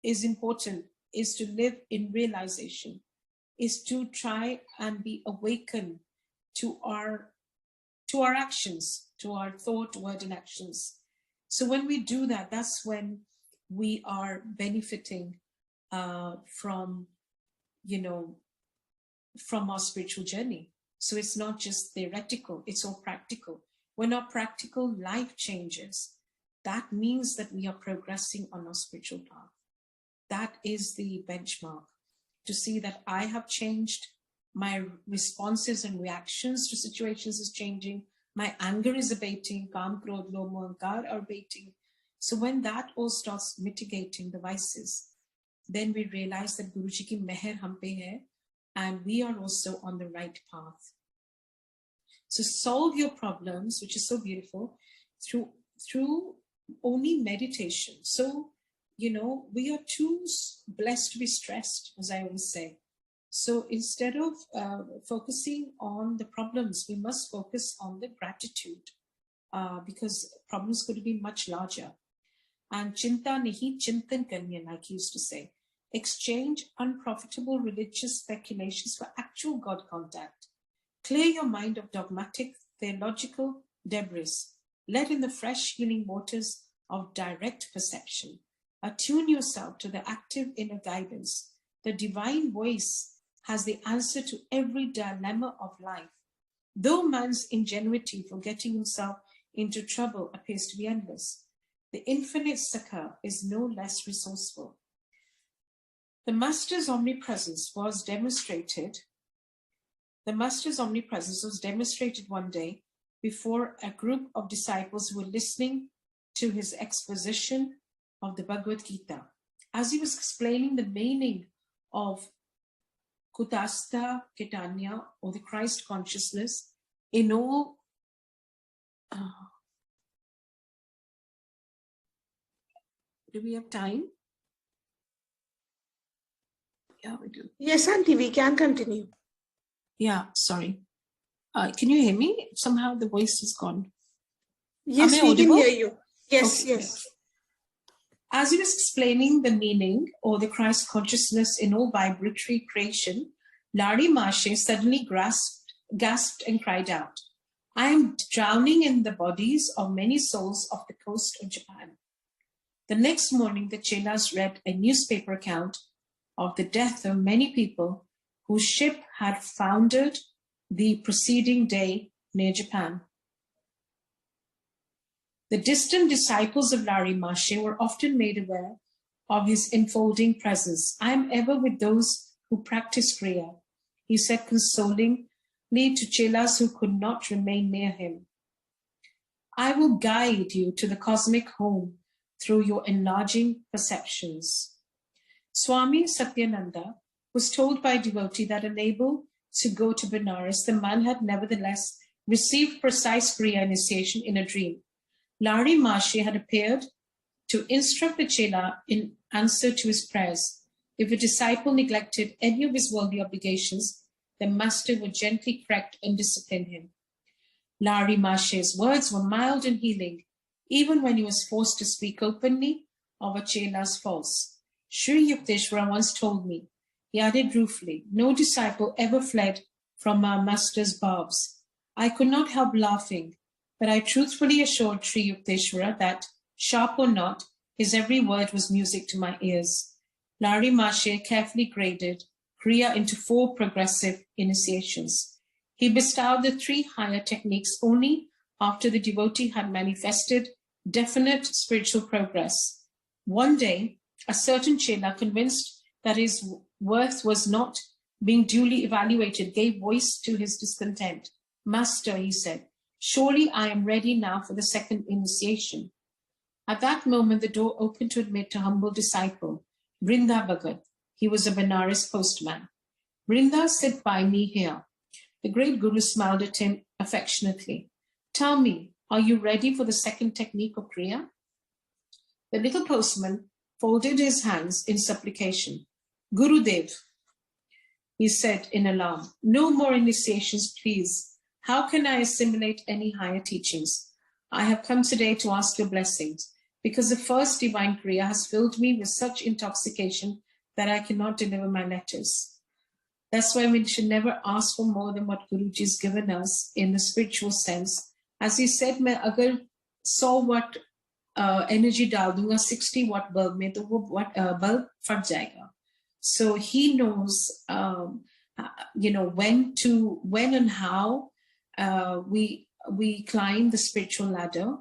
Speaker 1: is important is to live in realization, is to try and be awakened to our actions, to our thought, word, and actions. So when we do that, that's when we are benefiting from our spiritual journey. So it's not just theoretical, it's all practical. When our practical life changes, that means that we are progressing on our spiritual path. That is the benchmark, to see that I have changed, my responses and reactions to situations is changing, my anger is abating, Kam, Krodh, Lobh, Moh, Ahankar are abating. So when that all starts mitigating the vices, then we realize that Guruji ki meher hum pe hai, and we are also on the right path. So solve your problems, which is so beautiful, through only meditation. So, we are too blessed to be stressed, as I always say. So instead of focusing on the problems, we must focus on the gratitude, because problems could be much larger. And chinta nahi chintan karniya, like he used to say. Exchange unprofitable religious speculations for actual God contact. Clear your mind of dogmatic, theological debris. Let in the fresh healing waters of direct perception. Attune yourself to the active inner guidance. The divine voice has the answer to every dilemma of life. Though man's ingenuity for getting himself into trouble appears to be endless, the infinite Sakha is no less resourceful. The Master's omnipresence was demonstrated one day before a group of disciples who were listening to his exposition of the Bhagavad Gita. As he was explaining the meaning of Kutastha Chaitanya, or the Christ consciousness, in all do we have time? Yeah, we do.
Speaker 2: Yes, Auntie, we can continue.
Speaker 1: Yeah, sorry. Can you hear me? Somehow the voice is gone.
Speaker 2: Yes, we can hear you. Yes,
Speaker 1: Okay,
Speaker 2: yes.
Speaker 1: As he was explaining the meaning or the Christ consciousness in all vibratory creation, Larry Marche suddenly gasped and cried out, "I am drowning in the bodies of many souls off the coast of Japan." The next morning, the chelas read a newspaper account of the death of many people whose ship had foundered the preceding day near Japan. The distant disciples of Larry Marche were often made aware of his enfolding presence. "I am ever with those who practice Kriya," he said consolingly to chelas who could not remain near him. "I will guide you to the cosmic home through your enlarging perceptions." Swami Satyananda was told by a devotee that unable to go to Benares, the man had nevertheless received precise Kriya initiation in a dream. Larry Marche had appeared to instruct the chela in answer to his prayers. If a disciple neglected any of his worldly obligations, the master would gently correct and discipline him. Larry Marche's words were mild and healing, even when he was forced to speak openly of a chela's faults. Sri Yukteswara once told me, he added ruefully, "No disciple ever fled from our master's barbs." I could not help laughing, but I truthfully assured Sri Yukteswara that, sharp or not, his every word was music to my ears. Larry Marche carefully graded Kriya into 4 progressive initiations. He bestowed the 3 higher techniques only after the devotee had manifested definite spiritual progress. One day, a certain chela, convinced that his worth was not being duly evaluated, gave voice to his discontent. "Master," he said, "surely I am ready now for the 2nd initiation." At that moment, the door opened to admit a humble disciple, Brinda Bhagat. He was a Benares postman. "Brinda, sit by me here." The great Guru smiled at him affectionately. "Tell me, are you ready for the 2nd technique of Kriya?" The little postman folded his hands in supplication. "Gurudev," he said in alarm, "no more initiations, please. How can I assimilate any higher teachings? I have come today to ask your blessings, because the first divine Kriya has filled me with such intoxication that I cannot deliver my letters." That's why we should never ask for more than what Guruji has given us in the spiritual sense. As he said, मैं अगर 100 watt energy डाल दूंगा 60 watt bulb में, तो वो bulb फट जाएगा. So he knows, when and how we climb the spiritual ladder,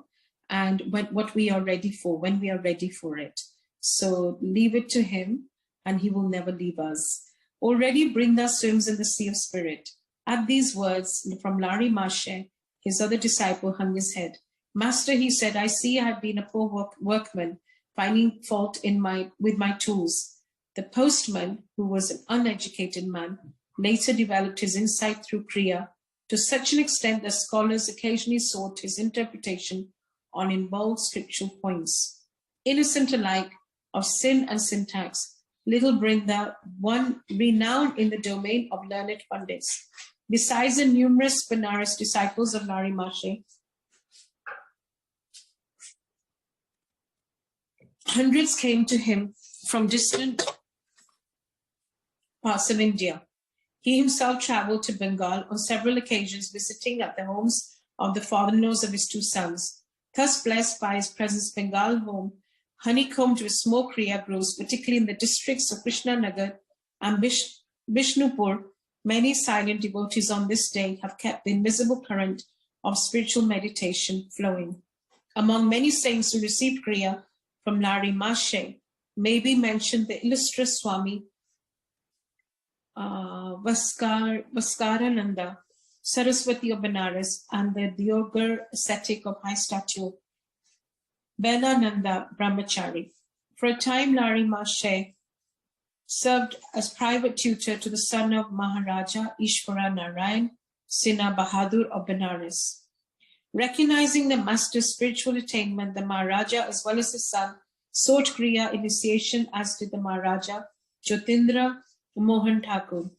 Speaker 1: and what we are ready for, when we are ready for it. So leave it to him, and he will never leave us. Already Brinda swims in the sea of spirit. At these words from Larry Marche, his other disciple hung his head. "Master," he said, "I see I have been a poor workman, finding fault with my tools." The postman, who was an uneducated man, later developed his insight through Kriya to such an extent that scholars occasionally sought his interpretation on involved scriptural points. Innocent alike of sin and syntax, little Brinda, one renowned in the domain of learned pundits. Besides the numerous Benares disciples of Larry Marche, hundreds came to him from distant parts of India. He himself traveled to Bengal on several occasions, visiting at the homes of the father-in-laws of his 2 sons. Thus blessed by his presence, Bengal home, honeycombed with smoke Kriya grows, particularly in the districts of Krishnanagar and Bishnupur. Many silent devotees on this day have kept the invisible current of spiritual meditation flowing. Among many saints who received Kriya from Larry Marche may be mentioned the illustrious Swami Vaskarananda Saraswati of Benares and the Diogar ascetic of high stature, Belananda Brahmachari. For a time, Larry Marche served as private tutor to the son of Maharaja Ishvara Narayan Sinha Bahadur of Benares. Recognizing the master's spiritual attainment, the Maharaja, as well as his son, sought Kriya initiation, as did the Maharaja Jyotindra Mohan Thakur.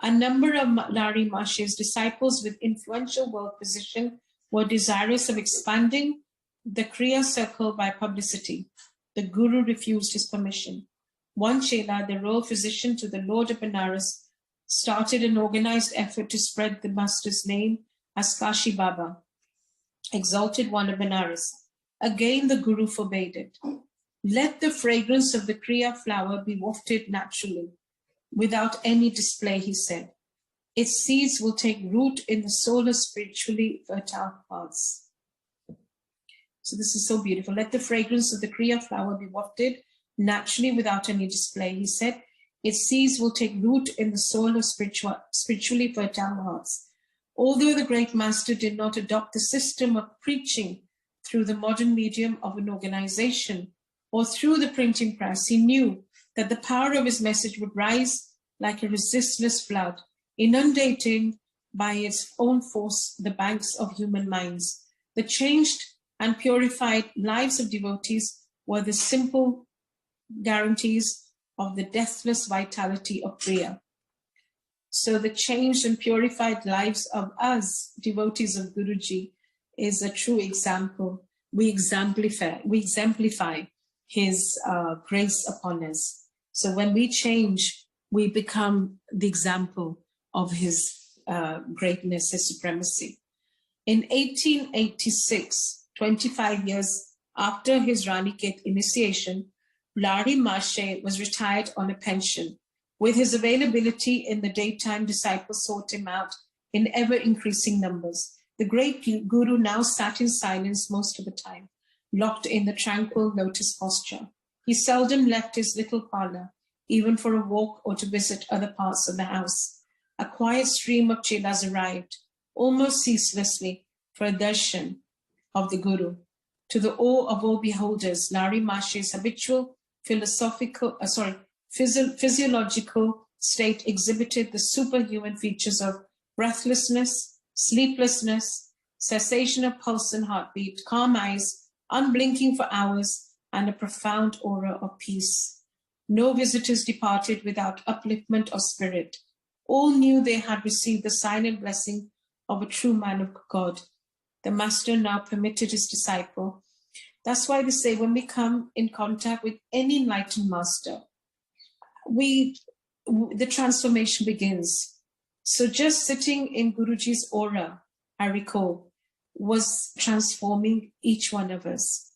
Speaker 1: A number of Larry Marche's disciples with influential world position were desirous of expanding the Kriya circle by publicity. The Guru refused his permission. One Chela, the royal physician to the Lord of Benares, started an organized effort to spread the master's name as Kashi Baba, exalted one of Benares. Again, the Guru forbade it. Let the fragrance of the Kriya flower be wafted naturally, without any display, he said. Its seeds will take root in the soul of spiritually fertile hearts. So this is so beautiful. Let the fragrance of the Kriya flower be wafted naturally without any display, he said. Its seeds will take root in the soil of spiritually fertile hearts. Although the great master did not adopt the system of preaching through the modern medium of an organization or through the printing press, he knew that the power of his message would rise like a resistless flood, inundating by its own force the banks of human minds. The changed and purified lives of devotees were the simple guarantees of the deathless vitality of Kriya. So the changed and purified lives of us, devotees of Guruji, is a true example. We exemplify his grace upon us. So when we change, we become the example of his greatness, his supremacy. In 1886, 25 years after his Raniket initiation, Lari Marshe was retired on a pension. With his availability in the daytime, disciples sought him out in ever-increasing numbers. The great Guru now sat in silence most of the time, locked in the tranquil lotus posture. He seldom left his little parlor, even for a walk or to visit other parts of the house. A quiet stream of chelas arrived, almost ceaselessly, for a darshan of the Guru. To the awe of all beholders, Lari Marshe's habitual physiological state exhibited the superhuman features of breathlessness, sleeplessness, cessation of pulse and heartbeat, calm eyes, unblinking for hours, and a profound aura of peace. No visitors departed without upliftment of spirit. All knew they had received the silent blessing of a true man of God. The master now permitted his disciple. That's why they say when we come in contact with any enlightened master, the transformation begins. So just sitting in Guruji's aura, I recall, was transforming each one of us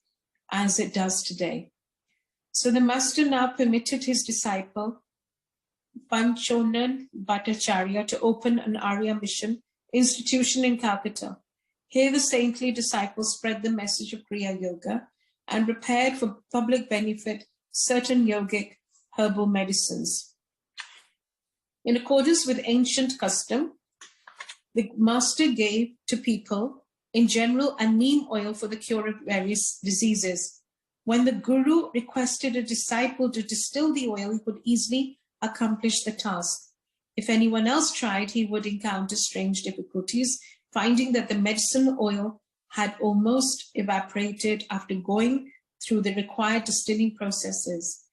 Speaker 1: as it does today. So the master now permitted his disciple, Panchonan Bhattacharya, to open an Arya mission institution in Calcutta. Here the saintly disciples spread the message of Kriya Yoga and prepared for public benefit certain yogic herbal medicines. In accordance with ancient custom, the master gave to people in general a neem oil for the cure of various diseases. When the Guru requested a disciple to distill the oil, he could easily accomplish the task. If anyone else tried, he would encounter strange difficulties, finding that the medicinal oil had almost evaporated after going through the required distilling processes.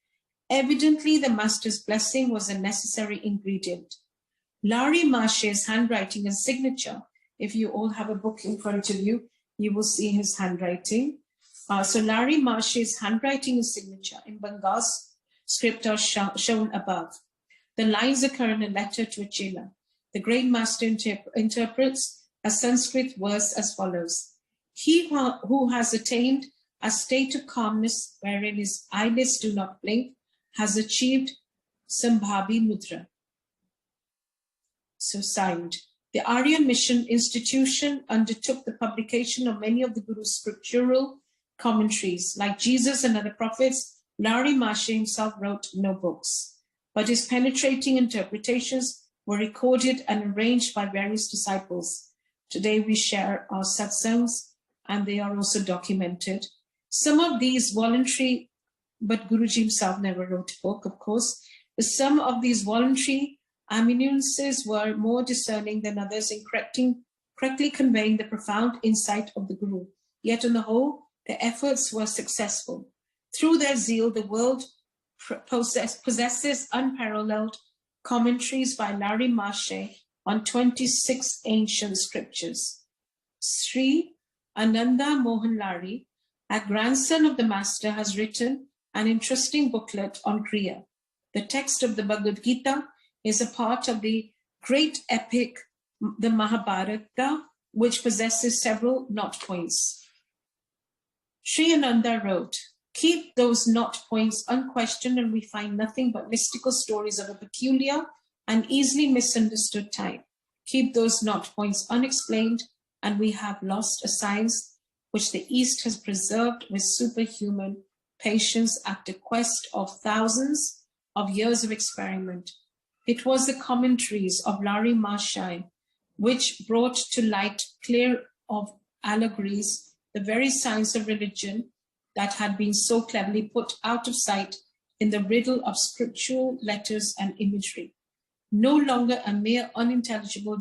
Speaker 1: Evidently, the master's blessing was a necessary ingredient. Lari Marshe's handwriting and signature, if you all have a book in front of you, you will see his handwriting. So Lari Marshe's handwriting and signature in Bengal's script are shown above. The lines occur in a letter to a chela. The great master interprets a Sanskrit verse as follows. He who has attained a state of calmness wherein his eyelids do not blink has achieved Sambhavi Mudra. So signed. The Aryan Mission Institution undertook the publication of many of the Guru's scriptural commentaries. Like Jesus and other prophets, Lari Marshe himself wrote no books, but his penetrating interpretations were recorded and arranged by various disciples. Today we share our satsangs and they are also documented. Some of these voluntary, but Guruji himself never wrote a book, of course. Some of these voluntary amanuenses were more discerning than others in correctly conveying the profound insight of the Guru. Yet on the whole, their efforts were successful. Through their zeal, the world possesses unparalleled commentaries by Lari Marshe on 26 ancient scriptures. Sri Ananda Mohan Lari, a grandson of the master, has written an interesting booklet on Kriya. The text of the Bhagavad Gita is a part of the great epic, the Mahabharata, which possesses several knot points. Sri Ananda wrote, "Keep those knot points unquestioned and we find nothing but mystical stories of a peculiar and easily misunderstood type. Keep those knot points unexplained and we have lost a science which the East has preserved with superhuman patience after quest of thousands of years of experiment. It was the commentaries of Larry Marshall which brought to light clear of allegories the very science of religion that had been so cleverly put out of sight in the riddle of scriptural letters and imagery. No longer a mere unintelligible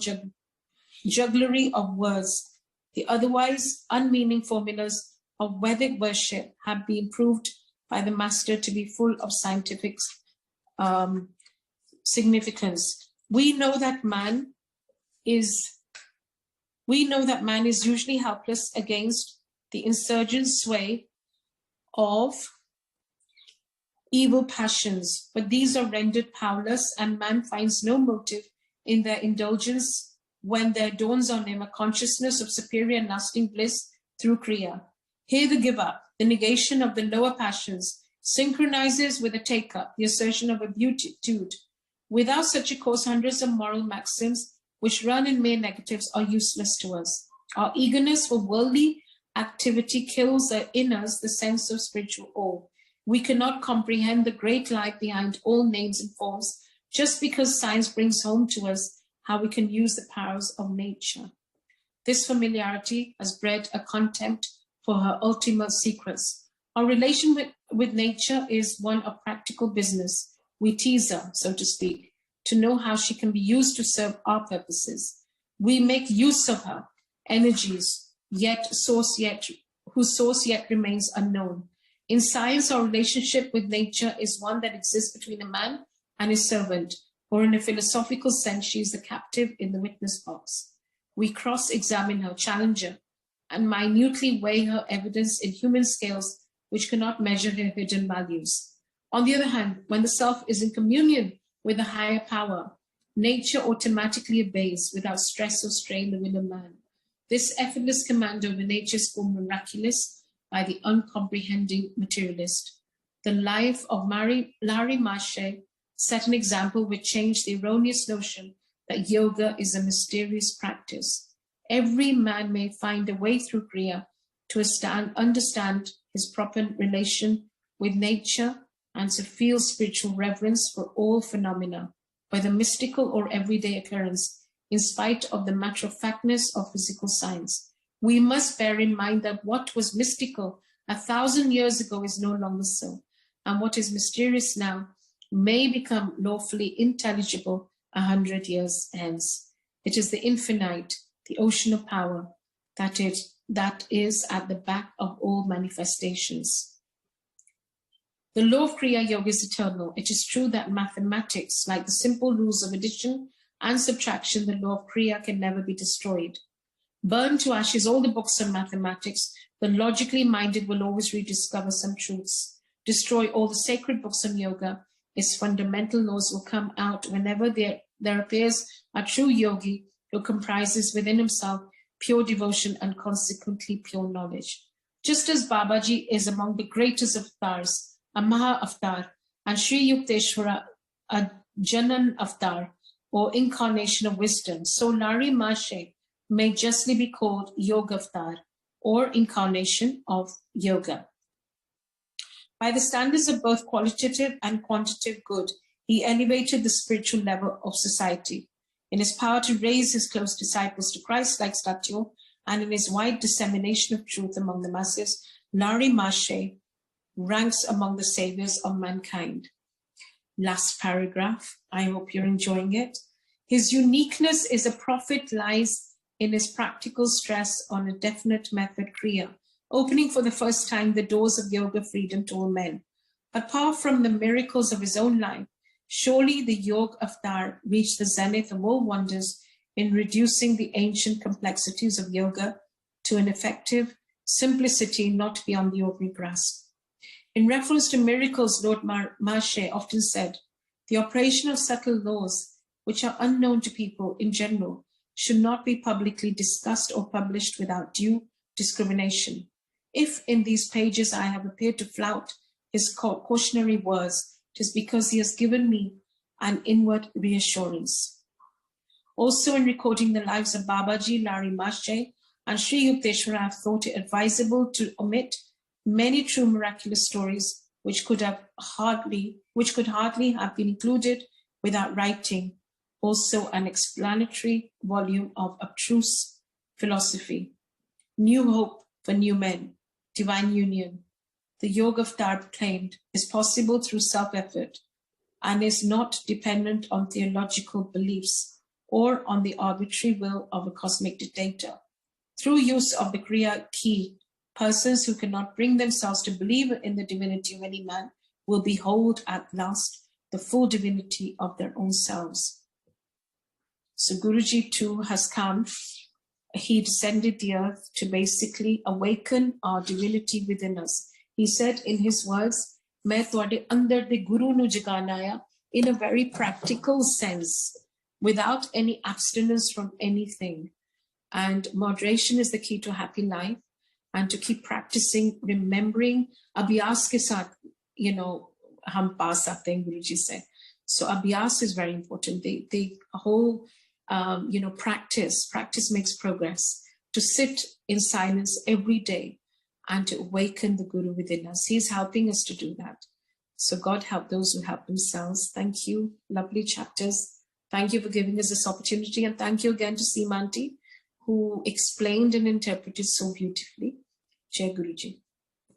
Speaker 1: jugglery of words, the otherwise unmeaning formulas of Vedic worship have been proved by the master to be full of scientific significance. We know that man is usually helpless against the insurgent sway of evil passions, but these are rendered powerless and man finds no motive in their indulgence when there dawns on him a consciousness of superior and lasting bliss through Kriya. Here the give up, the negation of the lower passions, synchronizes with a take up, the assertion of a beatitude. Without such a course, hundreds of moral maxims which run in mere negatives are useless to us. Our eagerness for worldly activity kills in us the sense of spiritual awe. We cannot comprehend the great life behind all names and forms just because science brings home to us how we can use the powers of nature. This familiarity has bred a contempt for her ultimate secrets. Our relation with nature is one of practical business. We tease her, so to speak, to know how she can be used to serve our purposes. We make use of her energies, whose source yet remains unknown. In science, our relationship with nature is one that exists between a man and his servant, or in a philosophical sense, she is the captive in the witness box. We cross-examine her, challenge her, and minutely weigh her evidence in human scales which cannot measure her hidden values. On the other hand, when the self is in communion with a higher power, nature automatically obeys without stress or strain the will of man. This effortless command over nature is called miraculous by the uncomprehending materialist. The life of Larry Marshall set an example which changed the erroneous notion that yoga is a mysterious practice. Every man may find a way through Kriya to understand his proper relation with nature and to feel spiritual reverence for all phenomena, whether mystical or everyday occurrence, in spite of the matter-of-factness of physical science. We must bear in mind that what was mystical 1,000 years ago is no longer so, and what is mysterious now may become lawfully intelligible 100 years hence. It is the infinite, the ocean of power, that is at the back of all manifestations. The law of Kriya Yoga is eternal. It is true that mathematics, like the simple rules of addition and subtraction, the law of Kriya can never be destroyed. Burn to ashes all the books on mathematics, the logically minded will always rediscover some truths. Destroy all the sacred books on yoga, its fundamental laws will come out whenever there appears a true yogi who comprises within himself pure devotion and consequently pure knowledge. Just as Babaji is among the greatest avatars, a Maha Avatar, and Sri Yukteswara, a Janan Avatar, or incarnation of wisdom, so Larry Marshall may justly be called Yoga Avatar, or incarnation of yoga. By the standards of both qualitative and quantitative good, he elevated the spiritual level of society. In his power to raise his close disciples to Christ-like stature, and in his wide dissemination of truth among the masses, Larry Marshall ranks among the saviors of mankind. Last paragraph. I hope you're enjoying it. His uniqueness as a prophet lies in his practical stress on a definite method, Kriya, opening for the first time the doors of yoga freedom to all men. Apart from the miracles of his own life, surely the Yoga Avatar reached the zenith of all wonders in reducing the ancient complexities of yoga to an effective simplicity not beyond the ordinary grasp. In reference to miracles, Lord Marshe often said, the operation of subtle laws, which are unknown to people in general, should not be publicly discussed or published without due discrimination. If in these pages I have appeared to flout his cautionary words, it is because he has given me an inward reassurance. Also, in recording the lives of Babaji, Lari Maharaj, and Sri Yukteswara, I have thought it advisable to omit many true miraculous stories which could hardly have been included without writing also an explanatory volume of abstruse philosophy. New hope for new men, divine union. The yoga of Tar proclaimed is possible through self-effort and is not dependent on theological beliefs or on the arbitrary will of a cosmic dictator. Through use of the Kriya key, persons who cannot bring themselves to believe in the divinity of any man will behold at last the full divinity of their own selves. So Guruji too has come. He descended the earth to basically awaken our divinity within us. He said in his words, "Main tuade andar de Guru nu jagana aaya," in a very practical sense, without any abstinence from anything. And moderation is the key to a happy life. And to keep practicing, remembering, abhyas ke saath, hum pa sakte hain, Guruji said. So abhyas is very important. The whole, practice makes progress. To sit in silence every day and to awaken the Guru within us. He's helping us to do that. So God help those who help themselves. Thank you. Lovely chapters. Thank you for giving us this opportunity. And thank you again to Seema Aunty, who explained and interpreted so beautifully. Jai Guruji.